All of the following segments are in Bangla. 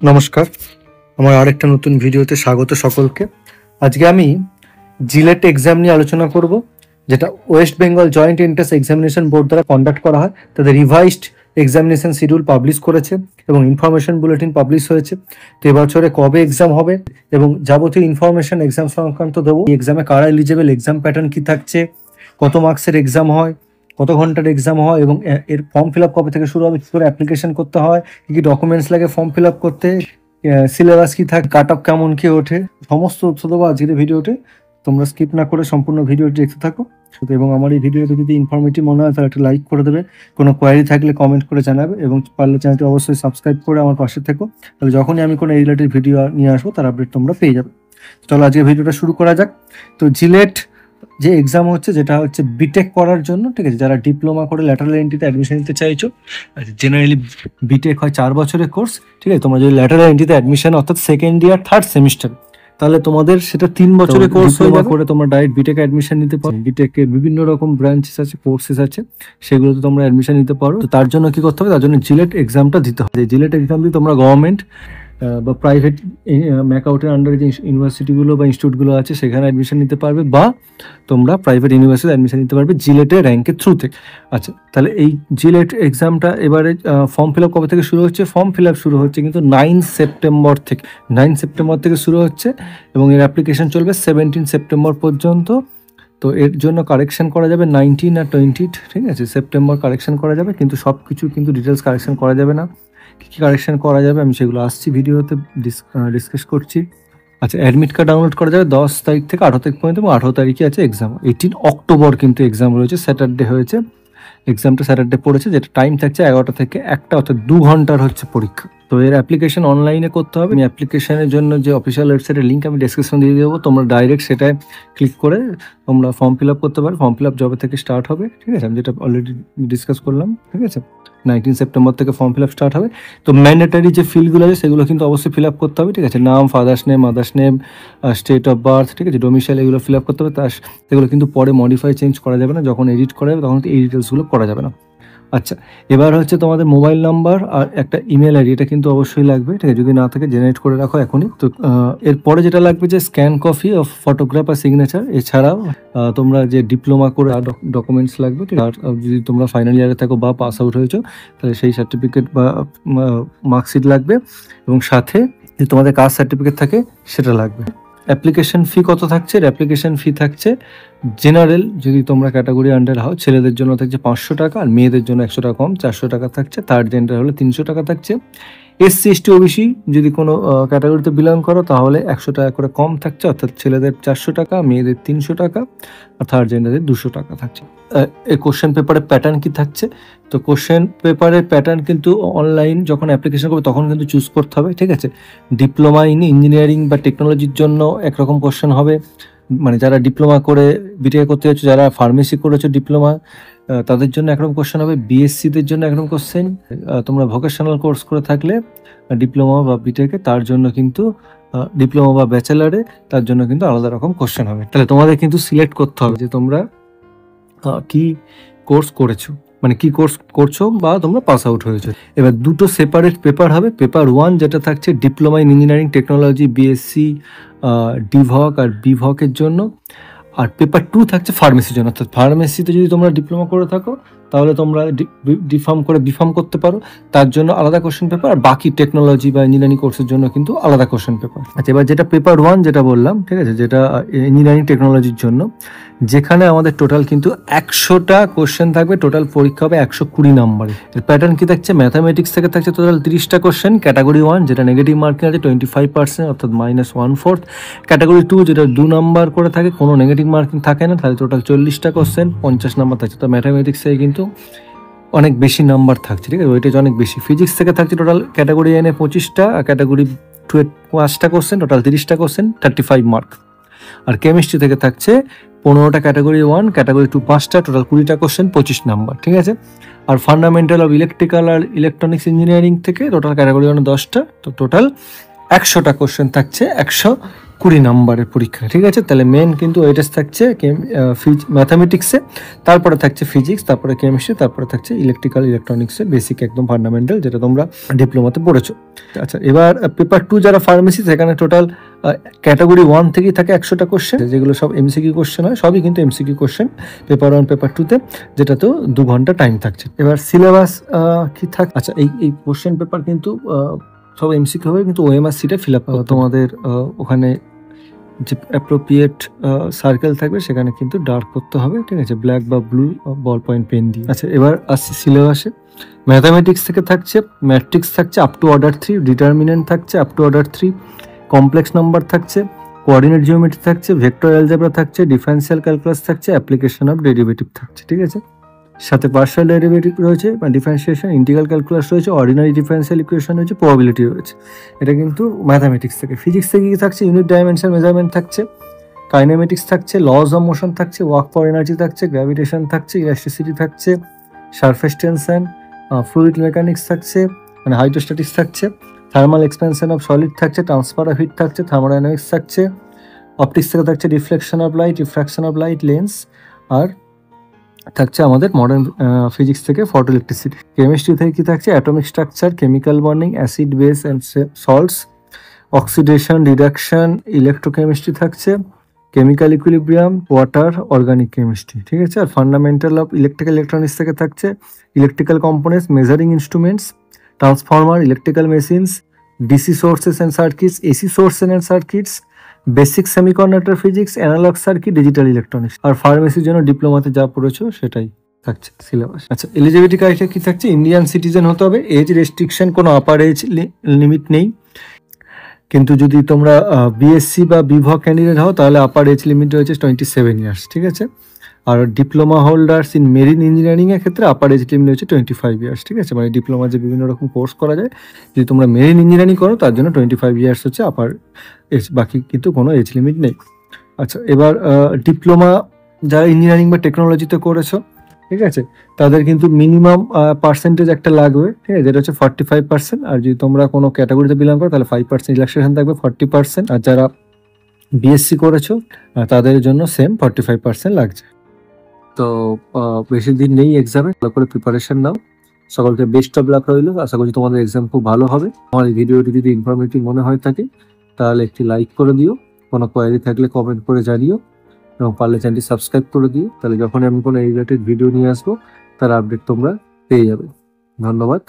নমস্কার, আমার আরেকটা নতুন ভিডিওতে স্বাগত সকলকে। আজকে আমি জিলেট এক্সাম নিয়ে আলোচনা করব, যেটা West Bengal joint entrance examination board দ্বারা কন্ডাক্ট করা হয়। তাদের রিভাইজড এক্সামিনেশন শিডিউল পাবলিশ করেছে এবং ইনফরমেশন বুলেটিন পাবলিশ হয়েছে। তো এবছরে কবে এক্সাম হবে এবং যাবতীয় ইনফরমেশন এক্সাম সংক্রান্ত দেবো। এই এক্সামে কারা এলিজেবল, এক্সাম প্যাটার্ন কি থাকছে, কত মার্কসের এক্সাম হয়, কত ঘন্টার এক্সাম হয় এবং এর ফর্ম ফিল আপ কবে থেকে শুরু হবে, কী করে অ্যাপ্লিকেশন করতে হয়, কী কী ডকুমেন্টস লাগে ফর্ম ফিল আপ করতে, সিলেবাস কি থাকে, কাট অফ কেমন কি ওঠে, সমস্ত তথ্য দেবো আজকের ভিডিওতে। তোমরা স্কিপ না করে সম্পূর্ণ ভিডিওটি দেখতে থাকো। এবং আমার এই ভিডিওটি যদি ইনফরমেটিভ মনে হয় তাহলে একটা লাইক করে দেবে, কোনো কোয়ারি থাকলে কমেন্ট করে জানাবে এবং পারলে চ্যানেলটি অবশ্যই সাবস্ক্রাইব করে আমার পাশে থেকো। তাহলে যখনই আমি কোনো রিলেটেড ভিডিও নিয়ে আসবো তার আপডেট তোমরা পেয়ে যাবে। চলো আজকে ভিডিওটা শুরু করা যাক। তো জিলেট যে এক্সাম হচ্ছে, যেটা হচ্ছে বিটেক করার জন্য, ঠিক আছে, যারা ডিপ্লোমা করে ল্যাটারাল এন্ট্রিতে অ্যাডমিশন নিতে চাইছো। জেনারেলি বিটেক হয় 4 বছরের কোর্স, ঠিক আছে। তোমরা যদি ল্যাটারাল এন্ট্রিতে অ্যাডমিশন অর্থাৎ সেকেন্ড ইয়ার থার্ড সেমিস্টার, তাহলে তোমাদের সেটা 3 বছরের কোর্স করে তোমরা ডাইরেক্ট বিটেক অ্যাডমিশন নিতে পারো। বিটেকে বিভিন্ন রকম ব্রাঞ্চেস আছে, কোর্সেস আছে, সেগুলোতে তোমরা অ্যাডমিশন নিতে পারো। তো তার জন্য কি করতে হবে, তার জন্য জিলেট এক্সামটা দিতে হবে। জিলেট এক্সাম দিয়ে তোমরা গভর্নমেন্ট বা প্রাইভেট ম্যাকআউটের আন্ডারে যে ইউনিভার্সিটিগুলো বা ইনস্টিটিউটগুলো আছে সেখানে অ্যাডমিশন নিতে পারবে, বা তোমরা প্রাইভেট ইউনিভার্সিটি অ্যাডমিশন নিতে পারবে জিলেটের র্যাঙ্কের থ্রুতে। আচ্ছা, তাহলে এই জিলেট এক্সামটা এবারে ফর্ম ফিল আপ কবে থেকে শুরু হচ্ছে? ফর্ম ফিল আপ শুরু হচ্ছে কিন্তু 9 সেপ্টেম্বর থেকে। 9 সেপ্টেম্বর থেকে শুরু হচ্ছে এবং এর অ্যাপ্লিকেশন চলবে 17 সেপ্টেম্বর পর্যন্ত। তো এর জন্য কারেকশন করা যাবে 19 আর 20, ঠিক আছে, সেপ্টেম্বর কারেকশন করা যাবে, কিন্তু সব কিছু কিন্তু ডিটেলস কারেকশন করা যাবে না। কী কী কারেকশন করা যাবে আমি সেগুলো আসছি ভিডিওতে ডিসকাস করছি। আচ্ছা, অ্যাডমিট কার্ড ডাউনলোড করা যাবে 10 তারিখ থেকে 18 তারিখ পর্যন্ত, এবং 18 তারিখে আছে এক্সাম। 18 অক্টোবর কিন্তু এক্সাম রয়েছে, স্যাটারডে হয়েছে এক্সামটা, স্যাটারডে পড়েছে, যেটা টাইম থাকছে 11টা থেকে 1টা, অর্থাৎ 2 ঘন্টার হচ্ছে পরীক্ষা। তো এর অ্যাপ্লিকেশন অনলাইনে করতে হবে। আমি অ্যাপ্লিকেশনের জন্য যে অফিসিয়াল ওয়েবসাইটের লিঙ্ক আমি ডেসক্রিপশন দিয়ে দেবো, তোমরা ডাইরেক্ট সেটায় ক্লিক করে তোমরা ফর্ম ফিল আপ করতে পারো। ফর্ম ফিল আপ জবে থেকে স্টার্ট হবে, ঠিক আছে, আমি যেটা অলরেডি ডিসকাস করলাম, ঠিক আছে। 19 সেপ্টেম্বর থেকে ফর্ম ফিল আপ স্টার্ট হবে। তো ম্যান্ডেটারি যে ফিল্ডগুলো আছে সেগুলো কিন্তু অবশ্যই ফিল আপ করতে হবে, ঠিক আছে। নাম, father's name, mother's name, state of birth, ঠিক আছে, ডোমিসাইল, এগুলো ফিল আপ করতে হবে। এগুলো কিন্তু পরে মডিফাই চেঞ্জ করা যাবে না, যখন এডিট করা যাবে তখন এই ডিটেলসগুলো করা যাবে না। আচ্ছা, এবার হচ্ছে তোমাদের মোবাইল নাম্বার আর একটা ইমেল আইডি, এটা কিন্তু অবশ্যই লাগবে, ঠিক আছে। যদি না থাকে জেনারেট করে রাখো এখনই। তো এরপরে যেটা লাগবে যে স্ক্যান কপি অফ ফটোগ্রাফ আর সিগনেচার। এছাড়াও তোমরা যে ডিপ্লোমা করে ডকুমেন্টস লাগবে, আর যদি তোমরা ফাইনাল ইয়ারে থাকো বা পাস আউট হয়েছো তাহলে সেই সার্টিফিকেট বা মার্কশিট লাগবে, এবং সাথে যদি তোমাদের কাস্ট সার্টিফিকেট থাকে সেটা লাগবে। অ্যাপ্লিকেশন ফি কত থাকছে? অ্যাপ্লিকেশন ফি থাকছে জেনারেল, যদি তোমরা ক্যাটাগরি আন্ডার হও, ছেলেদের জন্য থাকছে 500 টাকা, আর মেয়েদের জন্য 100 টাকা কম, 400 টাকা থাকছে। থার্ড জেন্ডার হলে 300 টাকা থাকছে। SC ST OBC যদি কোনো ক্যাটাগরিতে বিলং করো তাহলে 100 টাকা করে কম থাকছে, অর্থাৎ ছেলেদের 400 টাকা, মেয়েদের 300 টাকা, আর থার্ড জেন্ডারের 200 টাকা থাকছে। এই কোশ্চেন পেপারের প্যাটার্ন কি থাকছে? তো কোশ্চেন পেপারের প্যাটার্ন কিন্তু অনলাইন যখন অ্যাপ্লিকেশন করবে তখন কিন্তু চুজ করতে হবে, ঠিক আছে। ডিপ্লোমা ইন ইঞ্জিনিয়ারিং বা টেকনোলজির জন্য একরকম কোশ্চেন হবে, মানে যারা ডিপ্লোমা করে বিটেক করতে যাচ্ছ, যারা ফার্মেসি করেছো ডিপ্লোমা, তাদের জন্য একরকম কোশ্চেন হবে। বিএসসিদের জন্য একরকম কোশ্চেন, তোমরা ভোকেশনাল কোর্স করে থাকলে ডিপ্লোমা বা বিটেকে, তার জন্য কিন্তু ডিপ্লোমা বা ব্যাচেলারে, তার জন্য কিন্তু আলাদা রকম কোশ্চেন হবে। তাহলে তোমাদের কিন্তু সিলেক্ট করতে হবে যে তোমরা কি কোর্স করেছো, মানে কি কোর্স করছো বা তোমরা পাস আউট হয়েছো। এবার দুটো সেপারেট পেপার হবে। পেপার 1 যেটা থাকছে diploma in engineering technology, BSc DVoc আর বিভকের জন্য, আর পেপার 2 থাকছে ফার্মেসির জন্য। অর্থাৎ ফার্মেসিতে যদি তোমরা ডিপ্লোমা করে থাকো তাহলে তোমরা ডিফার্ম করে বিফার্ম করতে পারো, তার জন্য আলাদা কোশ্চেন পেপার, আর বাকি টেকনোলজি বা ইঞ্জিনিয়ারিং কোর্সের জন্য কিন্তু আলাদা কোশ্চেন পেপার। আচ্ছা, এবার যেটা পেপার 1 যেটা বললাম, ঠিক আছে, যেটা ইঞ্জিনিয়ারিং টেকনোলজির জন্য, যেখানে আমাদের টোটাল কিন্তু 100টা কোশ্চেন থাকবে, টোটাল পরীক্ষা হবে 120 নম্বরে। এর প্যাটার্ন কি থাকছে? ম্যাথামেটিক্স থেকে থাকছে টোটাল 30টা কোশ্চেন, ক্যাটাগরি 1 যেটা নেগেটিভ মার্কিং আছে 25%, অর্থাৎ -1/4। ক্যাটাগরি 2 যেটা 2 নাম্বার করে থাকে, কোনো নেগেটিভ মার্কিং থাকে না, তাহলে টোটাল 40টা কোশ্চেন, 50 নাম্বার থাকছে। তো ম্যাথামেটিক্সে কিন্তু অনেক বেশি নাম্বার থাকছে, ঠিক আছে, ওইটা অনেক বেশি। ফিজিক্স থেকে থাকছে টোটাল ক্যাটাগরি এনে 25টা, আর ক্যাটাগরি 2 5টা কোশ্চেন, টোটাল 30টা কোশ্চেন, 35 মার্ক। আর কেমিস্ট্রি থেকে থাকছে 15টা, ক্যাটাগরি 1, ক্যাটাগরি 2 5টা, টোটাল 20টা কোশ্চেন, 25 নাম্বার, ঠিক আছে। আর ফান্ডামেন্টাল অফ ইলেকট্রিক্যাল আর ইলেকট্রনিক্স ইঞ্জিনিয়ারিং থেকে টোটাল ক্যাটাগরি 1 10টা, তো টোটাল 100টা কোশ্চেন থাকছে 120 নম্বরের পরীক্ষা, ঠিক আছে। তাহলে মেন কিন্তু ওয়েটেজ থাকছে ম্যাথামেটিক্সে, তারপরে থাকছে ফিজিক্স, তারপরে কেমিস্ট্রি, তারপরে থাকছে ইলেকট্রিক্যাল ইলেকট্রনিক্সের বেসিক একদম ফান্ডামেন্টাল, যেটা তোমরা ডিপ্লোমাতে পড়েছো। আচ্ছা, এবার পেপার 2 যারা ফার্মেসি, সেখানে টোটাল ক্যাটাগরি 1 থেকেই থাকে 100টা কোশ্চেন, যেগুলো সব এমসিকিউ কোশ্চেন হয়, সবই কিন্তু এমসিকিউ কোশ্চেন পেপার 1 পেপার 2তে, যেটাতেও 2 ঘন্টা টাইম থাকছে। এবার সিলেবাস কি থাক, আচ্ছা এই কোশ্চেন পেপার কিন্তু সব এমসিকিউ হবে, কিন্তু ওএমআর সিটে ফিল আপ তোমাদের ওখানে যে অ্যাপ্রোপ্রিয়েট সার্কেল থাকবে সেখানে কিন্তু ডার্ক করতে হবে, ঠিক আছে, ব্ল্যাক বা ব্লু বল পয়েন্ট পেন দিয়ে। আচ্ছা, এবার আসছি সিলেবাসে। ম্যাথামেটিক্স থেকে থাকছে ম্যাট্রিক্স থাকছে আপ টু অর্ডার 3, ডিটারমিনেন্ট থাকছে up to order 3, complex number থাকছে, কোঅর্ডিনেট জিওমেট্রি থাকছে, ভেক্টর অ্যালজেব্রা থাকছে, ডিফারেন্সিয়াল ক্যালকুলাস থাকছে, অ্যাপ্লিকেশন অফ ডেরিভেটিভ থাকছে, ঠিক আছে। সাথে পার্শিয়াল ডেরিভেটিভ রয়েছে বা ডিফারেন্সিয়েশন, ইন্টিগ্রাল ক্যালকুলাস রয়েছে, অর্ডিনারি ডিফারেন্সিয়াল ইকুয়েশন রয়েছে, প্রবাবিলিটি রয়েছে। এটা কিন্তু ম্যাথামেটিক্স থেকে। ফিজিক্স থেকে কি থাকছে? ইউনিট ডাইমেনশন মেজারমেন্ট থাকছে, কাইনেমেটিক্স থাকছে, লজ অফ মোশন থাকছে, ওয়ার্ক ফর এনার্জি থাকছে, গ্র্যাভিটেশন থাকছে, ইলাস্টিসিটি থাকছে, সারফেস টেনশন, ফ্লুইড মেকানিক্স থাকছে, মানে হাইড্রোস্ট্যাটিক্স থাকছে, থার্মাল এক্সপেনশন অফ সলিড থাকছে, ট্রান্সফার অফ হিট থাকছে, থার্মোডাইনামিক্স থাকছে, অপটিক্স থেকে থাকছে reflection of light, refraction of light, lens, আর থাকছে আমাদের মডার্ন ফিজিক্স থেকে ফটো ইলেকট্রিসিটি। কেমিস্ট্রি থেকে কি থাকছে? Atomic structure, chemical bonding, acid base and salts, oxidation, reduction, electrochemistry থাকছে, chemical equilibrium, water, organic chemistry, ঠিক আছে। আর ফান্ডামেন্টাল অফ ইলেকট্রিক্যাল ইলেকট্রনিক্স থেকে থাকছে electrical components, measuring instruments, transformer, electrical machines, DC sources and circuits, AC sources and circuits, basic semiconductor physics, analog circuit, digital electronics. আর ফার্মেসির জন্য ডিপ্লোমাতে যা পড়েছো সেটাই থাকছে সিলেবাস। আচ্ছা, এলিজিবিলিটি ক্রাইটেরিয়া কি থাকছে? ইন্ডিয়ান সিটিজেন হতে হবে, এজ রেস্ট্রিকশন, কোনো আপার এজ লিমিট নেই। কিন্তু যদি তোমরা বিএসসি বা বিভক ক্যান্ডিডেট হও তাহলে আপার এজ লিমিট রয়েছে 27 ইয়ার্স, ঠিক আছে। আর diploma holders in marine engineering এর ক্ষেত্রে আপার এজ লিমিট হচ্ছে 25 ইয়ার্স, ঠিক আছে। মানে ডিপ্লোমা যে বিভিন্ন রকম কোর্স করা যায়, যদি তোমরা মেরিন ইঞ্জিনিয়ারিং করো তার জন্য 25 ইয়ার্স হচ্ছে আপার এজ, বাকি কিন্তু কোনো এজ লিমিট নেই। আচ্ছা, এবার ডিপ্লোমা যারা ইঞ্জিনিয়ারিং বা টেকনোলজিতে করেছো, ঠিক আছে, তাদের কিন্তু মিনিমাম পার্সেন্টেজ একটা লাগবে, ঠিক আছে, যেটা হচ্ছে 45%। আর যদি তোমরা কোনো ক্যাটাগরিতে বিলং করো তাহলে 5% রিল্যাক্সেশন থাকবে, 40%। আর যারা বিএসসি করেছো তাদের জন্য সেম 45% লাগছে। তো বেশি দিন নেই এক্সামে, ভালো করে প্রিপারেশন নাও। সকলকে বেস্ট অফ লাক রইল। আশা করছি তোমাদের এক্সাম খুব ভালো হবে। আমার এই ভিডিওটি যদি ইনফরমেটিভ মনে হয় থাকে তাহলে একটি লাইক করে দিও, কোনো কোয়ারি থাকলে কমেন্ট করে জানিও, এবং পারলে চ্যানেলটি সাবস্ক্রাইব করে দিও। তাহলে যখন আমি কোনো রিলেটেড ভিডিও নিয়ে আসবো তার আপডেট তোমরা পেয়ে যাবে। ধন্যবাদ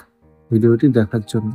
ভিডিওটি দেখার জন্য।